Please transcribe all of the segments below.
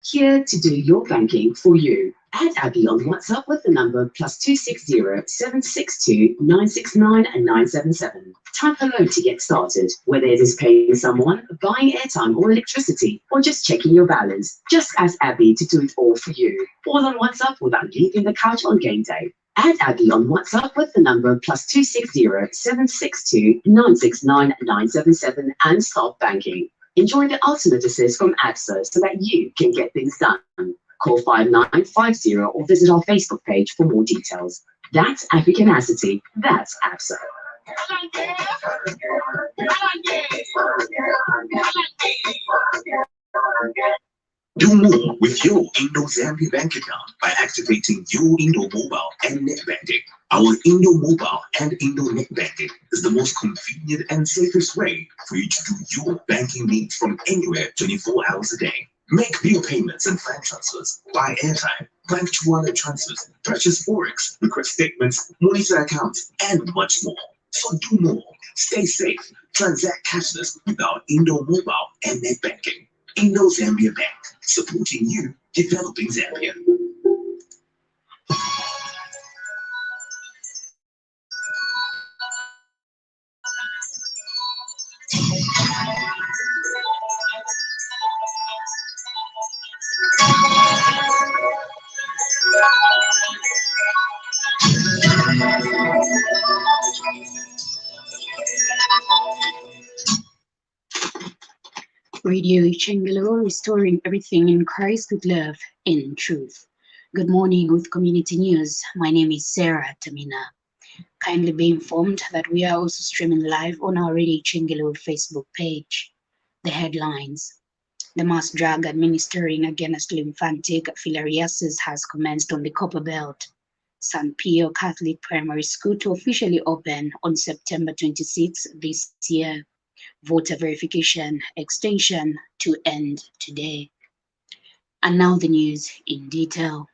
here to do your banking for you. Add Abby on WhatsApp with the number +260 762 969 and 977. Type hello to get started, whether it is paying someone, buying airtime or electricity, or just checking your balance. Just ask Abby to do it all for you. All on WhatsApp without leaving the couch on game day. Add Abby on WhatsApp with the number +260 762 969 977 and start banking. Enjoy the ultimate assist from AXA so that you can get things done. Call 5950 or visit our Facebook page for more details. That's Africanacity. That's AXA. Do more with your Indo-Zambia bank account by activating your Indo Mobile and Net Banking. Our Indo Mobile and Indo Net Banking is the most convenient and safest way for you to do your banking needs from anywhere 24 hours a day. Make bill payments and bank transfers, buy airtime, bank to wallet transfers, purchase forex, request statements, monitor accounts, and much more. So do more. Stay safe. Transact cashless with our Indo Mobile and Net Banking. Indo-Zambia Bank, supporting you, developing Zambia. Radio Chengelo, restoring everything in Christ with love and truth. Good morning with Community News. My name is Sarah Tamina. Kindly be informed that we are also streaming live on our Radio Chengelo Facebook page. The headlines. The mass drug administering against lymphatic filariasis has commenced on the Copper Belt. San Pio Catholic Primary School to officially open on September 26 this year. Voter verification extension to end today. And now the news in detail.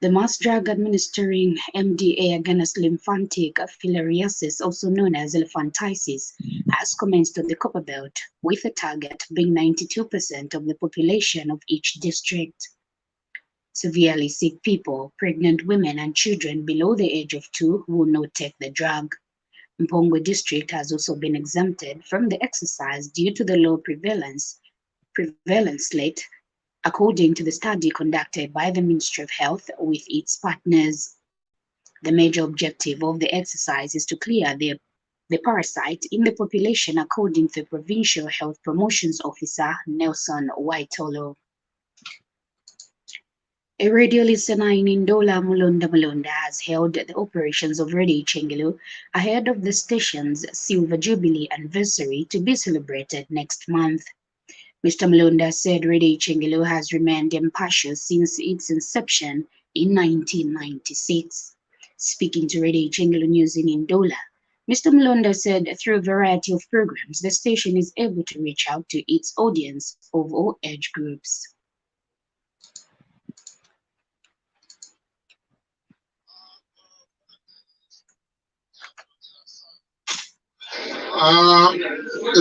The mass drug administering MDA against lymphatic filariasis, also known as elephantiasis, has commenced on the Copper Belt, with a target being 92% of the population of each district. Severely sick people, pregnant women, and children below the age of 2 will not take the drug. Mpongwe district has also been exempted from the exercise due to the low prevalence rate, according to the study conducted by the Ministry of Health with its partners. The major objective of the exercise is to clear the parasite in the population, according to the Provincial Health Promotions Officer, Nelson Waitolo. A radio listener in Ndola, Mulonda has held the operations of Radio Chengelo ahead of the station's Silver Jubilee anniversary to be celebrated next month. Mr. Mulonda said Radio Chengelo has remained impartial since its inception in 1996. Speaking to Radio Chengelo News in Ndola, Mr. Mulonda said through a variety of programs, the station is able to reach out to its audience of all age groups.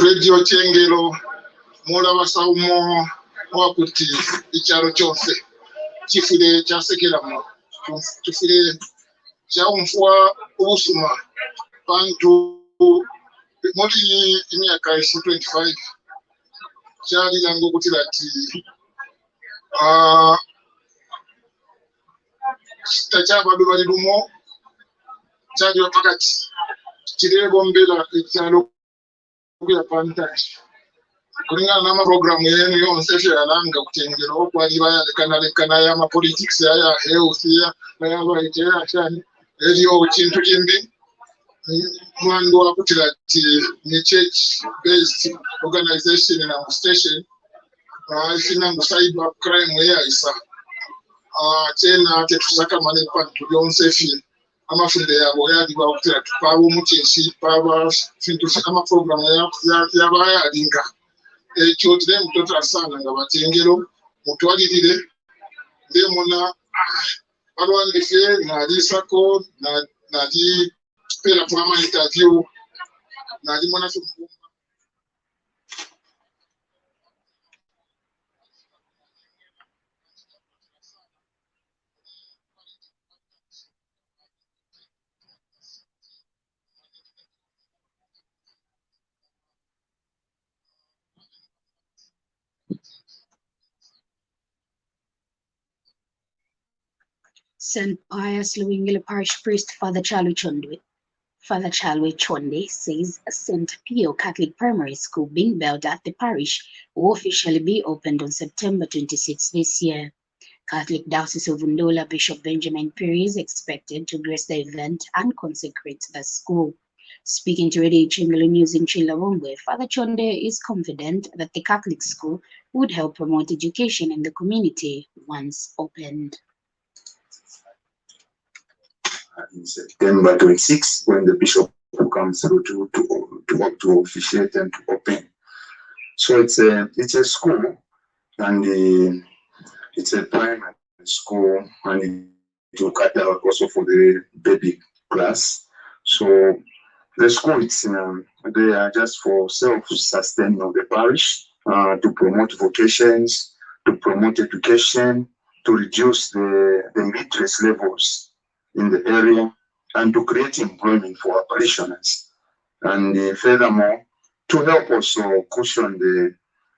Radio Chengelo mulaba saumo wakuti icharo chose chifire chasekeramo chifire chaumfwa ubusuma bantu muri imyaka 25 chali yango kuti lati tachaba bali lumo chali wakati chirego mbela ichalo kuya pantash kulingana na programu yenu yonse yalanga kutengera okwali bayalekana ya ma politics ya health ya bayite ya shani eliyo chintu kimbi mwandu wakutira ti ni church based organization na station sina cyber crime ya isa tena tetusaka mane pantu yonse fi amafunde yabo yali bakutira tupabo muchinsi paba fintu kama programu ya bayalinga ekyo tire mtoto asana nga batengero mutwalirire ndemona balwandife nalisako nali pera kwa interview nali mwana St. Pius Luwingila Parish Priest Father Chalwe Chonde says St. Pio Catholic Primary School being built at the parish will officially be opened on September 26 this year. Catholic Diocese of Ndola Bishop Benjamin Piri is expected to grace the event and consecrate the school. Speaking to Radio Chingalo News in Chilawongwe, Father Chonde is confident that the Catholic school would help promote education in the community once opened. In September 26, when the bishop comes through to officiate and to open. So it's a school, and it's a primary school, and it will cut out also for the baby class. So the school, they are just for self-sustaining of the parish, to promote vocations, to promote education, to reduce the literacy levels in the area, and to create employment for our parishioners. And furthermore, to help also cushion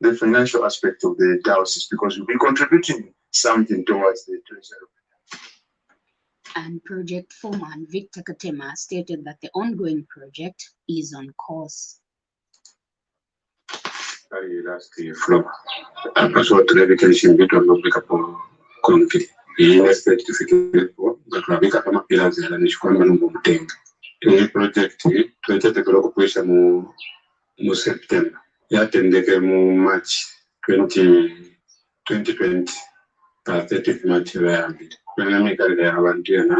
the financial aspect of the diocese, because we'll be contributing something towards the treasury. And project foreman Victor Katema stated that the ongoing project is on course. Project twetetekeera mu September yatendeke mu March 2020 30th March yambiri kwenamikalira abantu na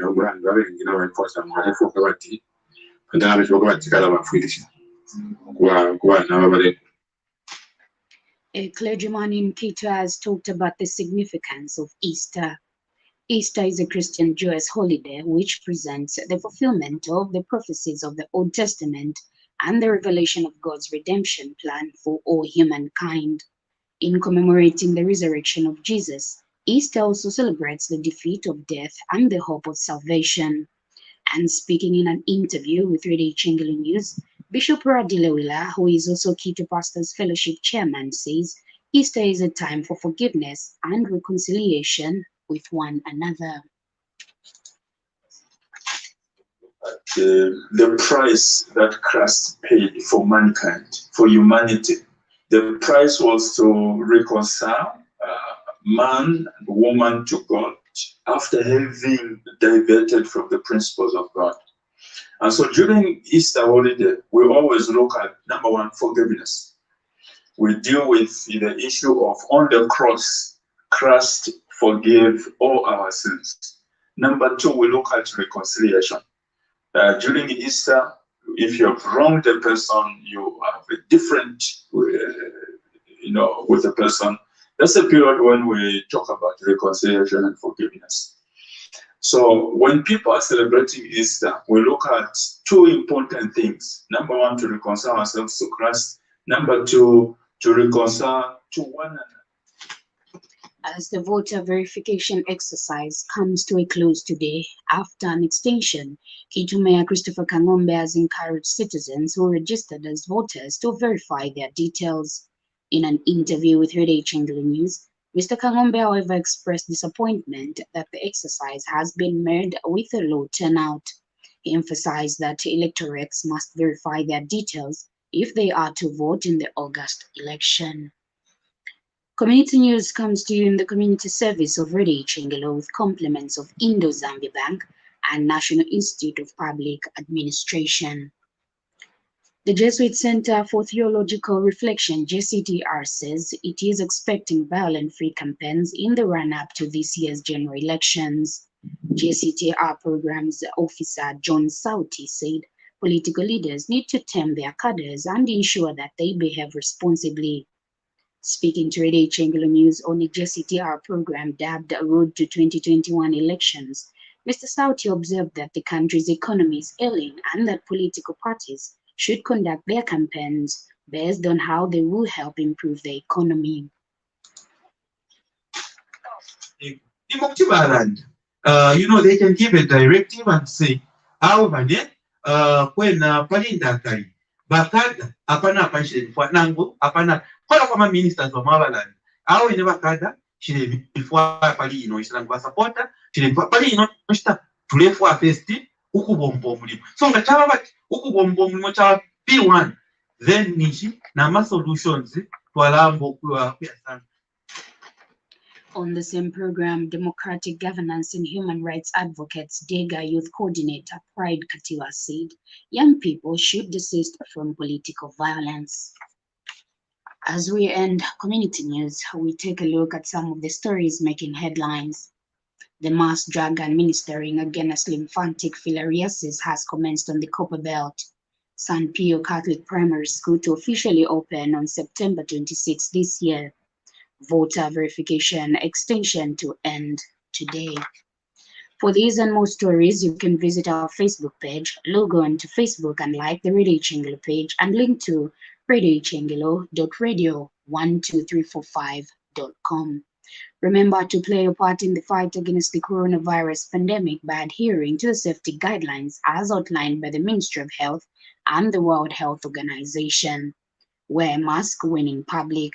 omulandu abengira bakosa mulifuuka bati ndaba bishoboka batikala bafuirisha kuba n'ababale. A clergyman in Quito has talked about the significance of Easter. Easter is a Christian Jewish holiday which presents the fulfillment of the prophecies of the Old Testament and the revelation of God's redemption plan for all humankind. In commemorating the resurrection of Jesus, Easter also celebrates the defeat of death and the hope of salvation. And speaking in an interview with Radio Chingalo News, Bishop Radilewila, who is also Quito Pastors Fellowship Chairman, says Easter is a time for forgiveness and reconciliation with one another. The price that Christ paid for mankind, for humanity, the price was to reconcile man and woman to God after having diverted from the principles of God. And so during Easter holiday, we always look at, number one, forgiveness. We deal with the issue of on the cross, Christ forgave all our sins. Number two, we look at reconciliation. During Easter, if you have wronged a person, you have a different, with a person. That's a period when we talk about reconciliation and forgiveness. So when people are celebrating Easter, we look at two important things. Number one, to reconcile ourselves to Christ. Number two, to reconcile to one another. As the voter verification exercise comes to a close today, after an extension, Quito Mayor Christopher Kangombe has encouraged citizens who registered as voters to verify their details. In an interview with Radio Chingalo News, Mr. Kangombe, however, expressed disappointment that the exercise has been made with a low turnout. He emphasized that electorates must verify their details if they are to vote in the August election. Community News comes to you in the community service of Radio Chingalo with compliments of Indo-Zambia Bank and National Institute of Public Administration. The Jesuit Center for Theological Reflection, JCTR, says it is expecting violent free campaigns in the run-up to this year's general elections. JCTR Programs Officer John Sauti said political leaders need to tame their cadres and ensure that they behave responsibly. Speaking to Radio Chingalo News on the JCTR program dubbed Road to 2021 Elections, Mr. Sauti observed that the country's economy is ailing and that political parties should conduct their campaigns based on how they will help improve the economy. They can give a directive and say, when Palinda Bakada, Apana Passion, Fanango, Apana, all of our ministers of Mavaland, our in Bakada, chile before pali ino islang basapota chile pali ino noshita tulefwa first ukubomba omulimu so nga kyaba bati ukubomba omulimu kya P1 then nishi nama solutions twalamba okuyasanga. On the same program, Democratic Governance and Human Rights Advocates DEGA Youth Coordinator Pride Katiwa said, young people should desist from political violence. As we end community news, we take a look at some of the stories making headlines. The mass drug administering against lymphatic filariasis has commenced on the Copper Belt. San Pio Catholic Primary School to officially open on September 26 this year. Voter verification extension to end today. For these and more stories, you can visit our Facebook page, log on to Facebook and like the Radio Ichengelo page and link to radioichengelo.radio12345.com. Remember to play your part in the fight against the coronavirus pandemic by adhering to the safety guidelines as outlined by the Ministry of Health and the World Health Organization. Wear a mask when in public.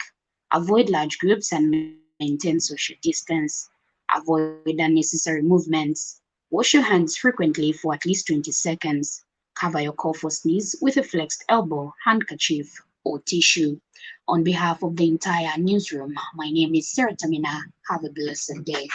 Avoid large groups and maintain social distance. Avoid unnecessary movements. Wash your hands frequently for at least 20 seconds. Cover your cough or sneeze with a flexed elbow, handkerchief, or tissue. On behalf of the entire newsroom, my name is Sarah Tamina. Have a blessed day.